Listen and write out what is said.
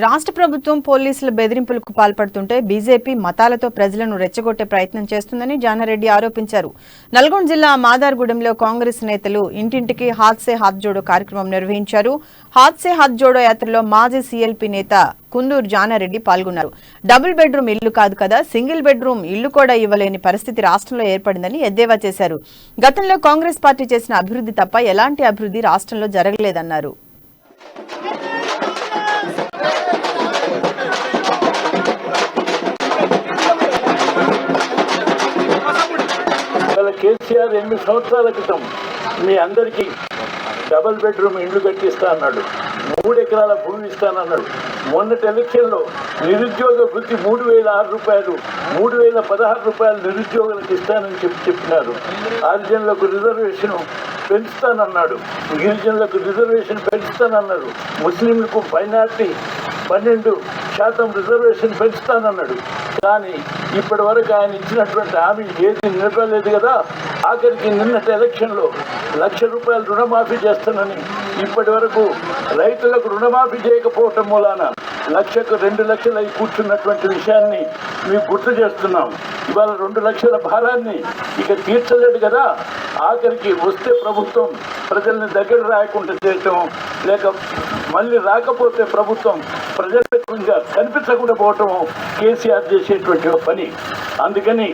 రాష్ట్ర ప్రభుత్వం పోలీసుల బెదిరింపులకు పాల్పడుతుంటే బీజేపీ మతాలతో ప్రజలను రెచ్చగొట్టే ప్రయత్నం చేస్తుందని జానారెడ్డి ఆరోపించారు. నల్గొండ జిల్లా మాదార్గూడెంలో కాంగ్రెస్ నేతలు ఇంటింటికి హాత్ సే హాత్ జోడో కార్యక్రమం నిర్వహించారు. హాత్ సే హాత్ జోడో యాత్రలో మాజీ సీఎల్పీ నేత కుందూరు జానారెడ్డి పాల్గొన్నారు. డబుల్ బెడ్రూమ్ ఇల్లు కాదు కదా, సింగిల్ బెడ్రూమ్ ఇల్లు కూడా ఇవ్వలేని పరిస్థితి రాష్ట్రంలో ఏర్పడిందని ఎద్దేవా చేశారు. గతంలో కాంగ్రెస్ పార్టీ చేసిన అభివృద్ధి తప్ప ఎలాంటి అభివృద్ధి రాష్ట్రంలో జరగలేదన్నారు. కేసీఆర్ 8 సంవత్సరాల క్రితం మీ అందరికీ డబుల్ బెడ్రూమ్ ఇండ్లు కట్టిస్తా అన్నాడు, 3 ఎకరాల భూమి ఇస్తానన్నాడు. మొన్నటి ఎలక్షన్లో నిరుద్యోగ వృత్తి 3,006 రూపాయలు, 3,016 రూపాయలు నిరుద్యోగులకు ఇస్తానని చెప్పినారు. ఆర్జన్లకు రిజర్వేషన్ పెంచుతానన్నాడు, గిరిజనులకు రిజర్వేషన్ పెంచుతానన్నాడు. ముస్లింలకు మైనార్టీ 12% రిజర్వేషన్ పెంచుతానన్నాడు. కానీ ఇప్పటి వరకు ఆయన ఇచ్చినటువంటి హామీ ఏది నిలబడలేదు కదా. ఆఖరికి నిన్నటి ఎలక్షన్లో 1,00,000 రూపాయలు రుణమాఫీ చేస్తానని ఇప్పటి వరకు రైతులకు రుణమాఫీ చేయకపోవటం మూలాన 1,00,000కు 2 లక్షలు అయి కూర్చున్నటువంటి విషయాన్ని మీకు గుర్తు చేస్తున్నాం. ఇవాళ 2 లక్షల భారాన్ని ఇక తీర్చలేడు కదా. ఆఖరికి వస్తే ప్రభుత్వం ప్రజల్ని దగ్గర రాయకుండా చేయటం, లేక మళ్ళీ రాకపోతే ప్రభుత్వం ప్రజలకు కనిపించకుండా పోవటం కేసీఆర్ చేసేటువంటి పని. అందుకని